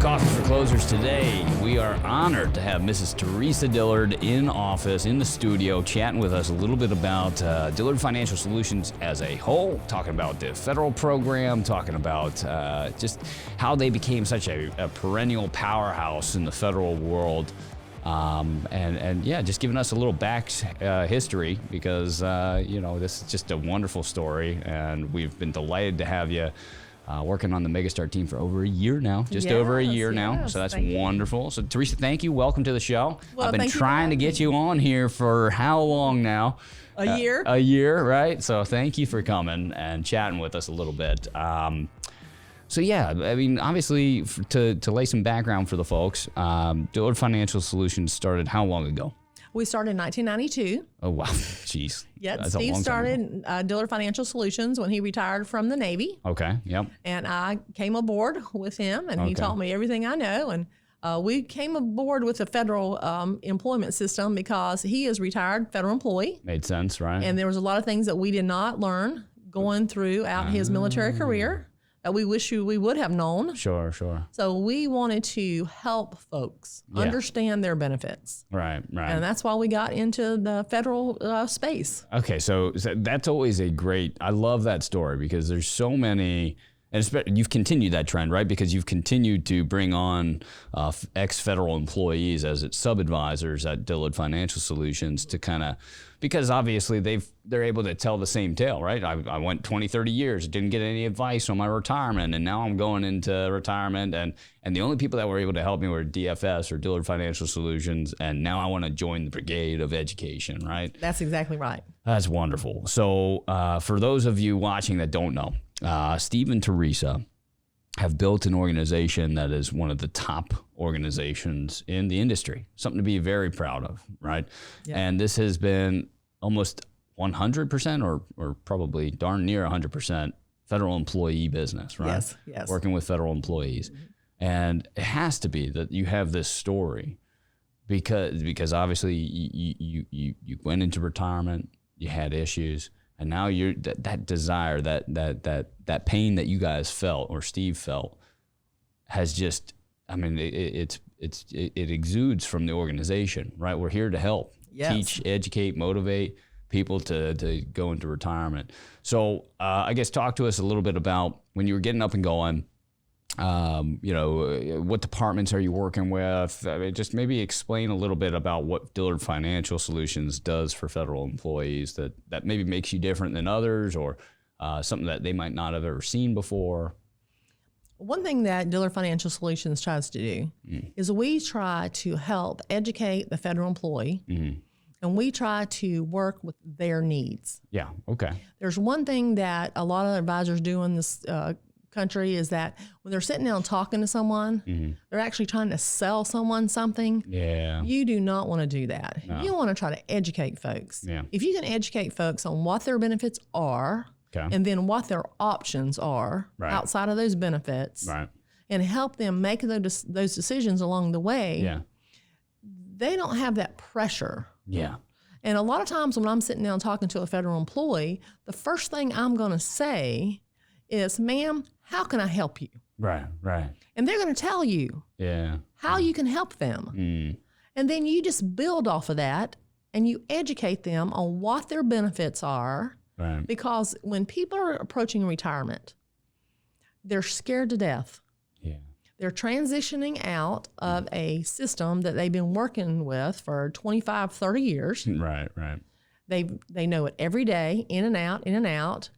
Coffee for Closers today. We are honored to have Mrs. Teresa Dillard in office, in the studio, chatting with us a little bit about Dillard Financial Solutions as a whole, talking about the federal program, talking about just how they became such a perennial powerhouse in the federal world. And yeah, just giving us a little back history because, this is just a wonderful story, and we've been delighted to have you working on the Megastar team for over a year now, over a year now. So that's wonderful. So Teresa, thank you. Welcome to the show. Well, I've been trying to get you on here for how long now? A year. A year, right? So thank you for coming and chatting with us a little bit. So yeah, I mean, obviously, to lay some background for the folks, Dillard Financial Solutions started how long ago? We started in 1992. Oh, wow. Jeez. Yeah, That's Steve started Dillard Financial Solutions when he retired from the Navy. Okay, yep. And I came aboard with him, and he taught me everything I know. And we came aboard with the federal employment system because he is retired federal employee. Made sense, right? And there was a lot of things that we did not learn going throughout his military career that we wish we would have known. Sure. So we wanted to help folks understand their benefits. Right. And that's why we got into the federal space. Okay, so that's always I love that story because there's so many, and you've continued that trend, right? Because you've continued to bring on ex-federal employees as its sub-advisors at Dillard Financial Solutions to kind of, because obviously they're able to tell the same tale, right? I went 20, 30 years, didn't get any advice on my retirement, and now I'm going into retirement, and the only people that were able to help me were DFS or Dillard Financial Solutions, and now I want to join the brigade of education, right? That's exactly right. That's wonderful. So for those of you watching that don't know, Steve and Teresa have built an organization that is one of the top organizations in the industry, something to be very proud of, right? Yeah. And this has been almost 100% or probably darn near 100% federal employee business, right? Yes. Working with federal employees. Mm-hmm. And it has to be that you have this story because obviously you went into retirement, you had issues, and now you're that desire, that pain that you guys felt or Steve felt has just, I mean, it exudes from the organization, right? We're here to help, teach, educate, motivate people to go into retirement. So I guess talk to us a little bit about when you were getting up and going, what departments are you working with? I mean, just maybe explain a little bit about what Dillard Financial Solutions does for federal employees that maybe makes you different than others, or something that they might not have ever seen before. One thing that Dillard Financial Solutions tries to do is we try to help educate the federal employee, and we try to work with their needs. Yeah, okay. There's one thing that a lot of advisors do in this country is that when they're sitting down talking to someone, they're actually trying to sell someone something. Yeah. You do not want to do that. No. You want to try to educate folks. Yeah. If you can educate folks on what their benefits are, and then what their options are outside of those benefits, and help them make those decisions along the way, they don't have that pressure. Yeah. And a lot of times when I'm sitting down talking to a federal employee, the first thing I'm going to say is, ma'am, how can I help you? Right. And they're going to tell you how you can help them. And then you just build off of that and you educate them on what their benefits are. Right. Because when people are approaching retirement, they're scared to death. Yeah. They're transitioning out of a system that they've been working with for 25, 30 years. Right. They know it every day, in and out.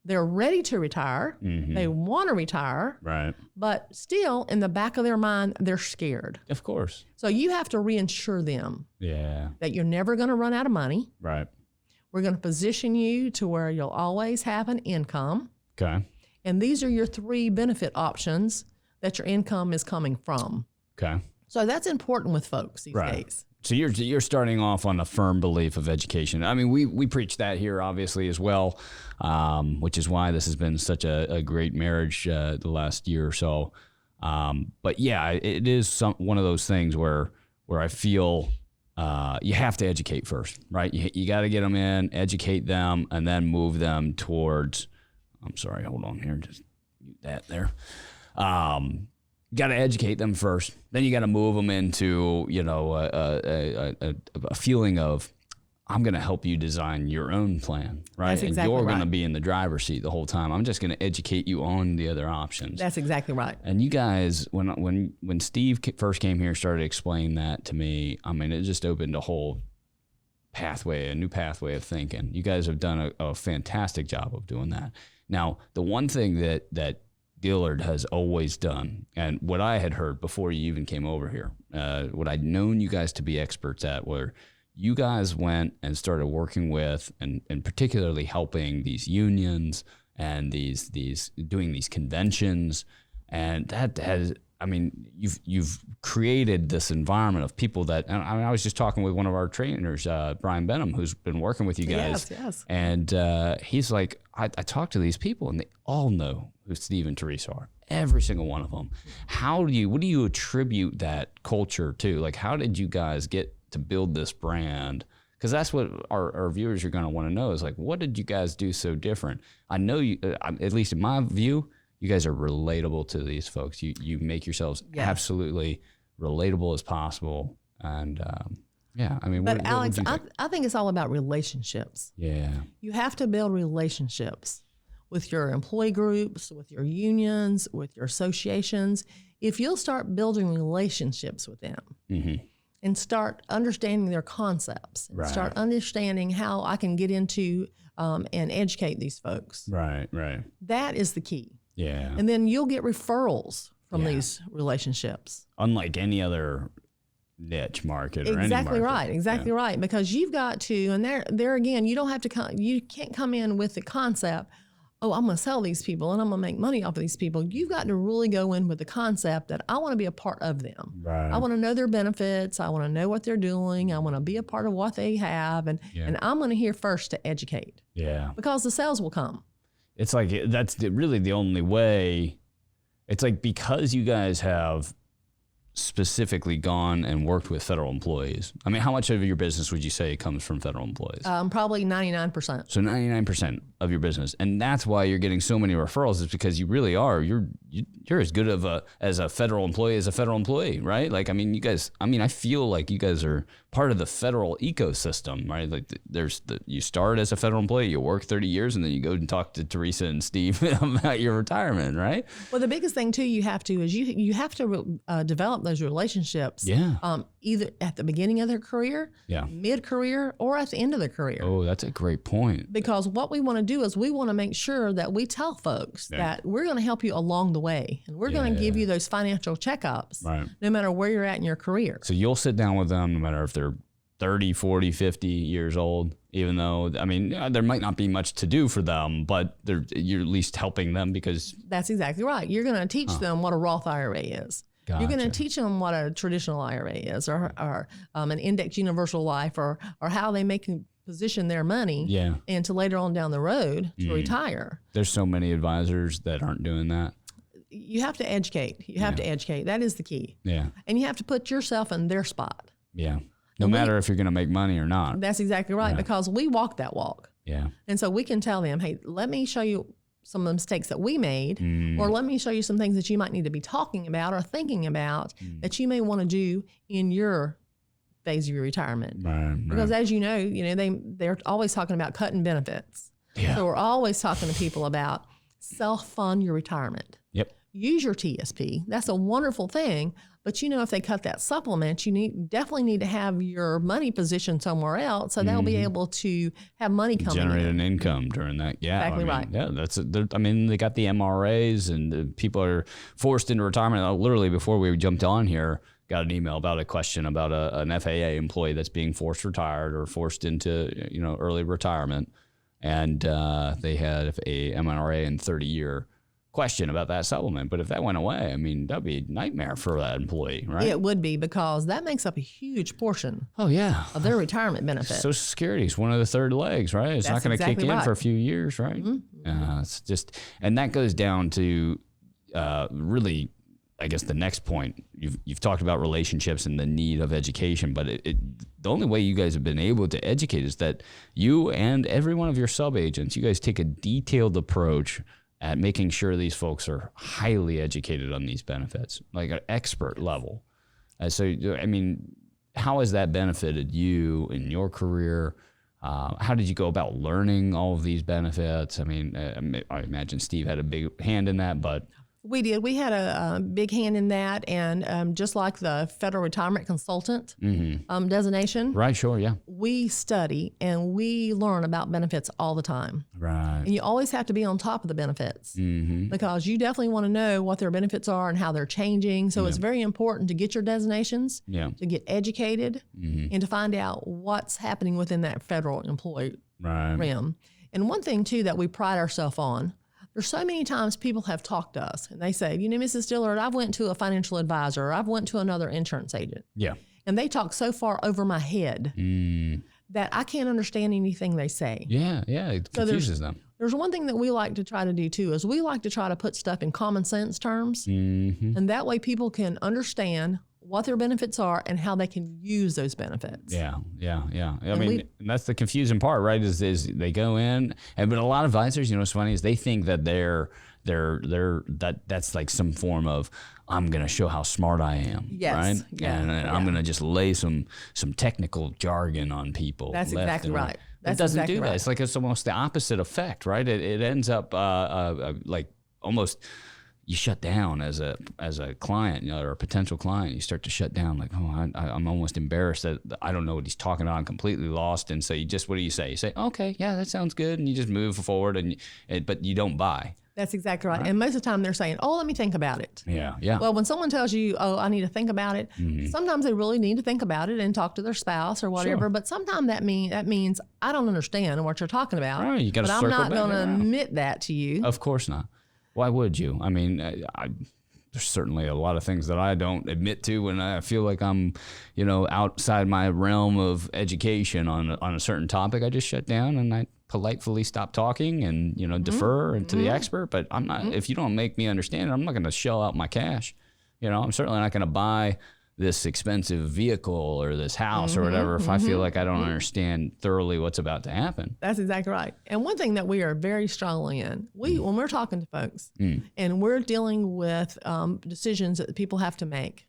They're ready to retire. They want to retire. Right. But still, in the back of their mind, they're scared. Of course. So you have to reassure them that you're never going to run out of money. Right. We're going to position you to where you'll always have an income. Okay. And these are your 3 benefit options that your income is coming from. Okay. So that's important with folks these days. So you're starting off on a firm belief of education. I mean, we preach that here, obviously, as well, which is why this has been such a great marriage the last year or so. But yeah, it is one of those things where I feel you have to educate first, right? You got to get them in, educate them, and then move them towards. I'm sorry, hold on here, just mute that there. You got to educate them first. Then you got to move them into, you know, a feeling of, I'm going to help you design your own plan, right? That's exactly and you're right. going to be in the driver's seat the whole time. I'm just going to educate you on the other options. That's exactly right. And you guys, when Steve first came here and started explaining that to me, I mean, it just opened a whole pathway, a new pathway of thinking. You guys have done a fantastic job of doing that. Now, the one thing that Dillard has always done, and what I had heard before you even came over here, what I'd known you guys to be experts at, were you guys went and started working with and particularly helping these unions and these doing these conventions, and that has, I mean, you've created this environment of people that, I mean, I was just talking with one of our trainers, Brian Benham, who's been working with you guys. Yes. And he's like, I talk to these people and they all know who Steve and Teresa are, every single one of them. What do you attribute that culture to? Like, how did you guys get to build this brand? Because that's what our viewers are going to want to know, is like, what did you guys do so different? I know you, at least in my view, you guys are relatable to these folks. You make yourselves absolutely relatable as possible. And yeah, I mean, but Alex, I think it's all about relationships. Yeah. You have to build relationships with your employee groups, with your unions, with your associations. If you'll start building relationships with them and start understanding their concepts, and start understanding how I can get into and educate these folks. Right. That is the key. Yeah. And then you'll get referrals from these relationships. Unlike any other niche market or exactly any market. Exactly right. Because you've got to, and there again, you don't have to you can't come in with the concept, oh, I'm going to sell these people and I'm going to make money off of these people. You've got to really go in with the concept that I want to be a part of them. Right. I want to know their benefits. I want to know what they're doing. I want to be a part of what they have. And I'm going to hear first to educate. Yeah. Because the sales will come. It's like, that's really the only way. It's like, because you guys have specifically gone and worked with federal employees. I mean, how much of your business would you say comes from federal employees? Probably 99%. So 99% of your business, and that's why you're getting so many referrals, is because you really are. You're as good of as a federal employee, right? Like, I mean, you guys. I mean, I feel like you guys are part of the federal ecosystem, right? Like, you start as a federal employee, you work 30 years, and then you go and talk to Teresa and Steve about your retirement, right? Well, the biggest thing too you have to develop those relationships. Either at the beginning of their career, mid-career, or at the end of their career. Oh, that's a great point. Because what we want to do is we want to make sure that we tell folks that we're going to help you along the way, and we're going to give you those financial checkups, no matter where you're at in your career. So you'll sit down with them no matter if they're 30, 40, 50 years old, even though, I mean, there might not be much to do for them, but you're at least helping them because... That's exactly right. You're going to teach them what a Roth IRA is. Gotcha. You're going to teach them what a traditional IRA is, or an index universal life, or how they make position their money into later on down the road to retire. There's so many advisors that aren't doing that. You have to educate. You have to educate. That is the key. Yeah. And you have to put yourself in their spot. Yeah. No matter if you're going to make money or not. That's exactly right, because we walk that walk. Yeah. And so we can tell them, hey, let me show you some of the mistakes that we made, or let me show you some things that you might need to be talking about or thinking about that you may want to do in your phase of your retirement. Right. Because as you know, they're always talking about cutting benefits. Yeah. So we're always talking to people about self-fund your retirement. Yep. Use your TSP. That's a wonderful thing. But if they cut that supplement, you definitely need to have your money positioned somewhere else, so they'll be able to have money coming generate in. an income during that. Yeah, exactly right. Yeah, they got the MRAs, and people are forced into retirement. Literally, before we jumped on here, got an email about a question about an FAA employee that's being forced retired or forced into early retirement, and they had a MRA in 30-year. Question about that supplement, but if that went away, I mean, that'd be a nightmare for that employee, right? It would be, because that makes up a huge portion. Of their retirement benefit. Social Security is one of the third legs, right? It's not going to kick in for a few years, right? Mm-hmm. It's just, and that goes down to really, I guess, the next point. You've talked about relationships and the need of education, but the only way you guys have been able to educate is that you and every one of your sub agents, you guys take a detailed approach at making sure these folks are highly educated on these benefits, like an expert level. So, I mean, how has that benefited you in your career? How did you go about learning all of these benefits? I mean, I imagine Steve had a big hand in that, but... We did. We had a big hand in that, and just like the federal retirement consultant designation. Right, sure, yeah. We study and we learn about benefits all the time. Right. And you always have to be on top of the benefits because you definitely want to know what their benefits are and how they're changing. So it's very important to get your designations, to get educated, and to find out what's happening within that federal employee realm. And one thing, too, that we pride ourselves on, there's so many times people have talked to us and they say, you know, Mrs. Dillard, I've went to a financial advisor or I've went to another insurance agent. Yeah. And they talk so far over my head that I can't understand anything they say. Yeah, it confuses them. There's one thing that we like to try to do too, is we like to try to put stuff in common sense terms. And that way people can understand what their benefits are and how they can use those benefits. Yeah. I mean, that's the confusing part, right? Is they go in, but a lot of advisors, you know, what's funny is they think that that's like some form of, I'm going to show how smart I am, right? Yeah. And I'm going to just lay some technical jargon on people. That's exactly right. It doesn't do that. It's like it's almost the opposite effect, right? It ends up like almost. You shut down as a client, you know, or a potential client. You start to shut down, like, oh, I'm almost embarrassed that I don't know what he's talking about. I'm completely lost. And so what do you say? You say, okay, yeah, that sounds good, and you just move forward, but you don't buy. That's exactly right. And most of the time they're saying, oh, let me think about it. Yeah. Well, when someone tells you, oh, I need to think about it, sometimes they really need to think about it and talk to their spouse or whatever. Sure. But sometimes that means I don't understand what you're talking about. Right, you got to circle back. But I'm not going to admit that to you. Of course not. Why would you? I mean, there's certainly a lot of things that I don't admit to when I feel like I'm, you know, outside my realm of education on a certain topic. I just shut down and I politely stop talking and, you know, defer to the expert. But I'm not. If you don't make me understand it, I'm not going to shell out my cash. You know, I'm certainly not going to buy this expensive vehicle or this house or whatever if I feel like I don't understand thoroughly what's about to happen. That's exactly right. And one thing that we are very strongly in, when we're talking to folks and we're dealing with decisions that people have to make,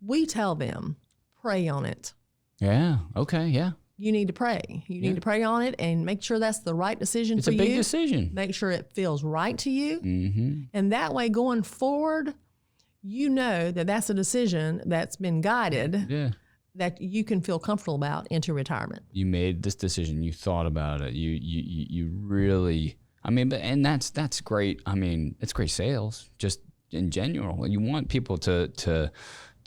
we tell them, pray on it. Yeah. Okay. Yeah. You need to pray. You need to pray on it and make sure that's the right decision for you. It's a big decision. Make sure it feels right to you. And that way going forward, you know that that's a decision that's been guided that you can feel comfortable about into retirement. You made this decision. You thought about it. You really, I mean, and that's great. I mean, it's great sales just in general. You want people to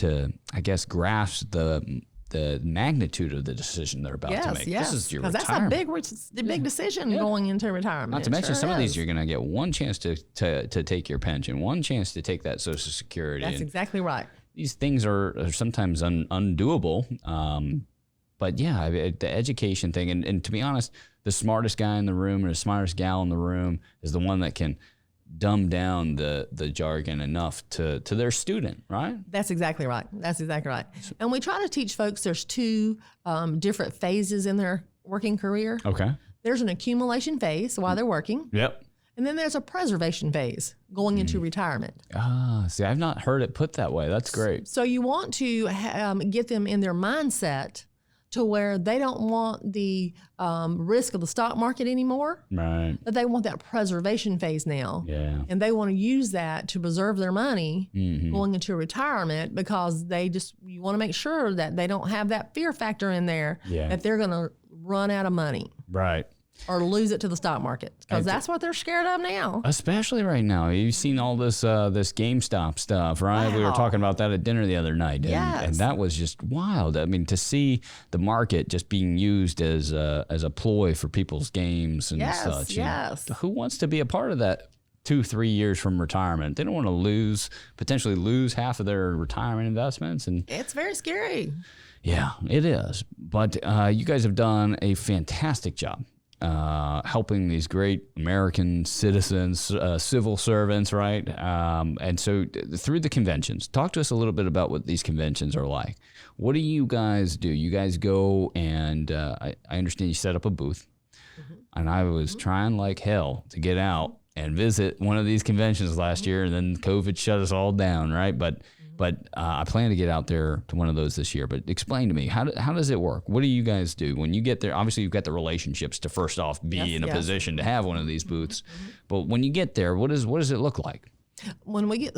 I guess, grasp the magnitude of the decision they're about to make. Yes, this is your retirement. That's a big decision going into retirement. Not to mention some of these you're going to get one chance to take your pension, one chance to take that Social Security. That's exactly right. These things are sometimes undoable. But yeah, the education thing, and to be honest, the smartest guy in the room or the smartest gal in the room is the one that can dumb down the jargon enough to their student, right? That's exactly right. And we try to teach folks there's two different phases in their working career. Okay. There's an accumulation phase while they're working. Yep. And then there's a preservation phase going into retirement. See, I've not heard it put that way. That's great. So you want to get them in their mindset to where they don't want the risk of the stock market anymore. Right. But they want that preservation phase now. Yeah. And they want to use that to preserve their money going into retirement because you want to make sure that they don't have that fear factor in there that they're going to run out of money. Right. Or lose it to the stock market because that's what they're scared of now. Especially right now. You've seen all this GameStop stuff, right? Wow. We were talking about that at dinner the other night. And that was just wild. I mean, to see the market just being used as a ploy for people's games and such. Yes. Who wants to be a part of that 2-3 years from retirement? They don't want to potentially lose half of their retirement investments. And it's very scary. Yeah, it is. But you guys have done a fantastic job. Helping these great American citizens, civil servants, right? And so through the conventions, talk to us a little bit about what these conventions are like. What do you guys do? You guys go and I understand you set up a booth, and I was trying like hell to get out and visit one of these conventions last year, and then COVID shut us all down, right? But I plan to get out there to one of those this year. But explain to me, how does it work? What do you guys do when you get there? Obviously, you've got the relationships to first off be in a position to have one of these booths. But when you get there, what does it look like? When we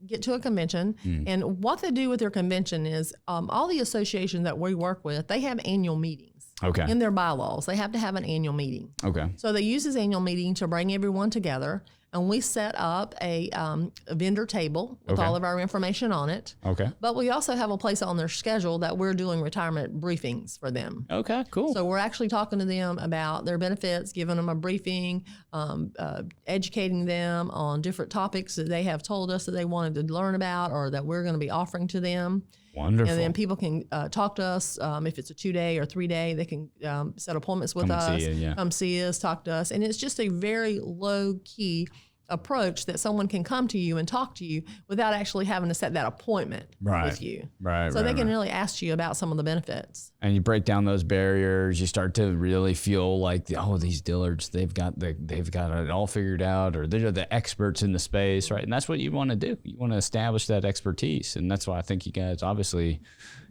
get to a convention, and what they do with their convention is all the associations that we work with, they have annual meetings. Okay. In their bylaws, they have to have an annual meeting. Okay. So they use this annual meeting to bring everyone together, and we set up a vendor table with all of our information on it. Okay. But we also have a place on their schedule that we're doing retirement briefings for them. Okay, cool. So we're actually talking to them about their benefits, giving them a briefing, educating them on different topics that they have told us that they wanted to learn about or that we're going to be offering to them. Wonderful. And then people can talk to us. If it's a 2-day or 3-day, they can set appointments with us, come see us, talk to us. And it's just a very low-key approach that someone can come to you and talk to you without actually having to set that appointment with you. Right. So they can really ask you about some of the benefits. And you break down those barriers. You start to really feel like, these Dillards, they've got it all figured out, or they're the experts in the space, right? And that's what you want to do. You want to establish that expertise, and that's why I think you guys obviously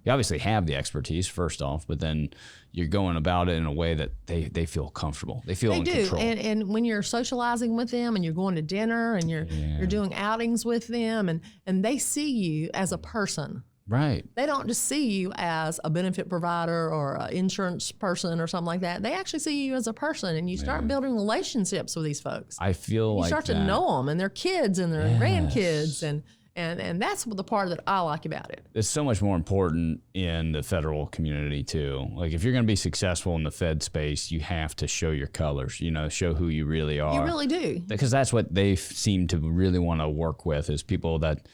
have the expertise first off, but then you're going about it in a way that they feel comfortable. They feel in control. And when you're socializing with them and you're going to dinner and you're doing outings with them and they see you as a person. Right. They don't just see you as a benefit provider or an insurance person or something like that. They actually see you as a person, and you start building relationships with these folks. I feel you start to know them and their kids and their grandkids and that's the part that I like about it. It's so much more important in the federal community too. Like if you're going to be successful in the Fed space, you have to show your colors, show who you really are. You really do. Because that's what they seem to really want to work with, is people that,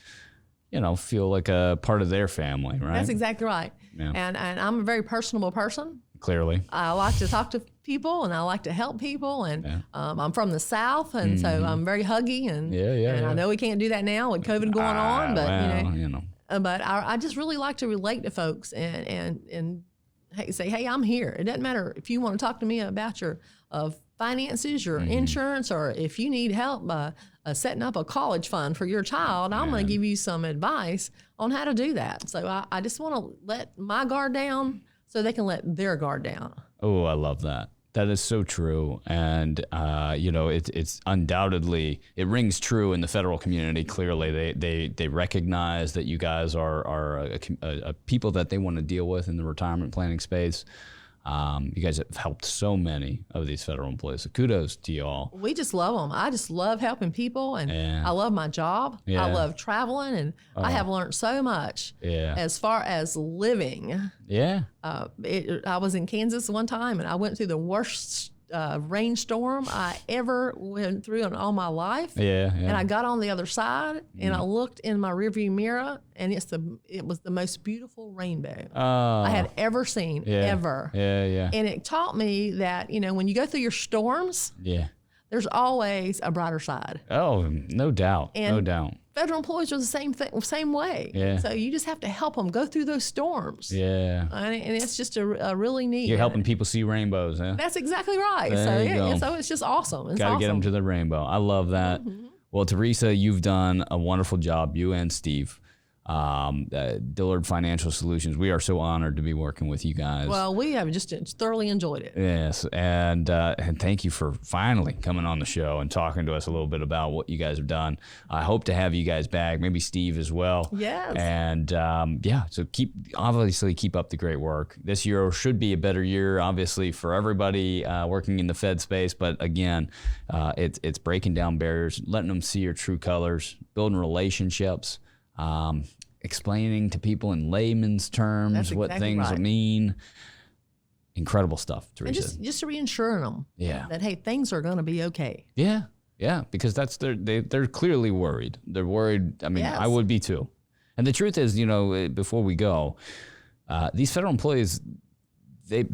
feel like a part of their family, right? That's exactly right. Yeah. And I'm a very personable person. Clearly. I like to talk to people and I like to help people, and I'm from the South, and so I'm very huggy, and I know we can't do that now with COVID going on, but but I just really like to relate to folks and say, hey, I'm here. It doesn't matter if you want to talk to me about your finances, your insurance, or if you need help setting up a college fund for your child, I'm going to give you some advice on how to do that. So I just want to let my guard down so they can let their guard down. Oh, I love that. That is so true. And, it's undoubtedly, it rings true in the federal community. Clearly, they recognize that you guys are a people that they want to deal with in the retirement planning space. You guys have helped so many of these federal employees. So kudos to you all. We just love them. I just love helping people, and I love my job. Yeah. I love traveling, and I have learned so much as far as living. Yeah. I was in Kansas one time, and I went through the worst rainstorm I ever went through in all my life. Yeah. And I got on the other side, and I looked in my rearview mirror, and it was the most beautiful rainbow I had ever seen, ever. Yeah. And it taught me that, when you go through your storms, there's always a brighter side. Oh, no doubt. No doubt. Federal employees are the same way. Yeah. So you just have to help them go through those storms. Yeah. And it's just a really neat. You're helping people see rainbows, huh? That's exactly right. So it's just awesome. Got to get them to the rainbow. I love that. Well, Teresa, you've done a wonderful job, you and Steve. Dillard Financial Solutions. We are so honored to be working with you guys. Well, we have just thoroughly enjoyed it. Yes, and thank you for finally coming on the show and talking to us a little bit about what you guys have done. I hope to have you guys back, maybe Steve as well. Yes. And so keep up the great work. This year should be a better year, obviously, for everybody working in the Fed space. But again, it's breaking down barriers, letting them see your true colors, building relationships. Explaining to people in layman's terms what things mean. Incredible stuff, Teresa. And just reassuring them that, hey, things are going to be okay. Yeah, because they're clearly worried. They're worried. I mean, I would be too. And the truth is, before we go, these federal employees,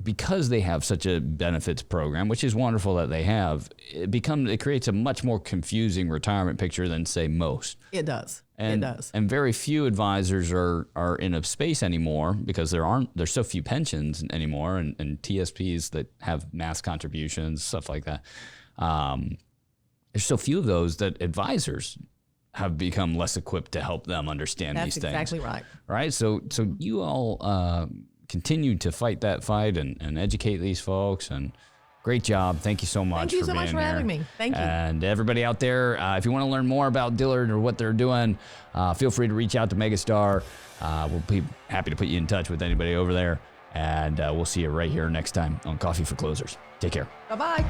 because they have such a benefits program, which is wonderful that they have, it creates a much more confusing retirement picture than, say, most. It does. And, it does. And very few advisors are in a space anymore because there's so few pensions anymore and TSPs that have mass contributions, stuff like that. there's so few of those that advisors have become less equipped to help them understand these things. That's exactly right. Right? So you all continue to fight that fight and educate these folks, and great job. Thank you so much Thank you for so being much for here. having me. Thank you. And everybody out there, if you want to learn more about Dillard or what they're doing, feel free to reach out to Megastar. We'll be happy to put you in touch with anybody over there. And we'll see you right here next time on Coffee for Closers. Take care. Bye-bye.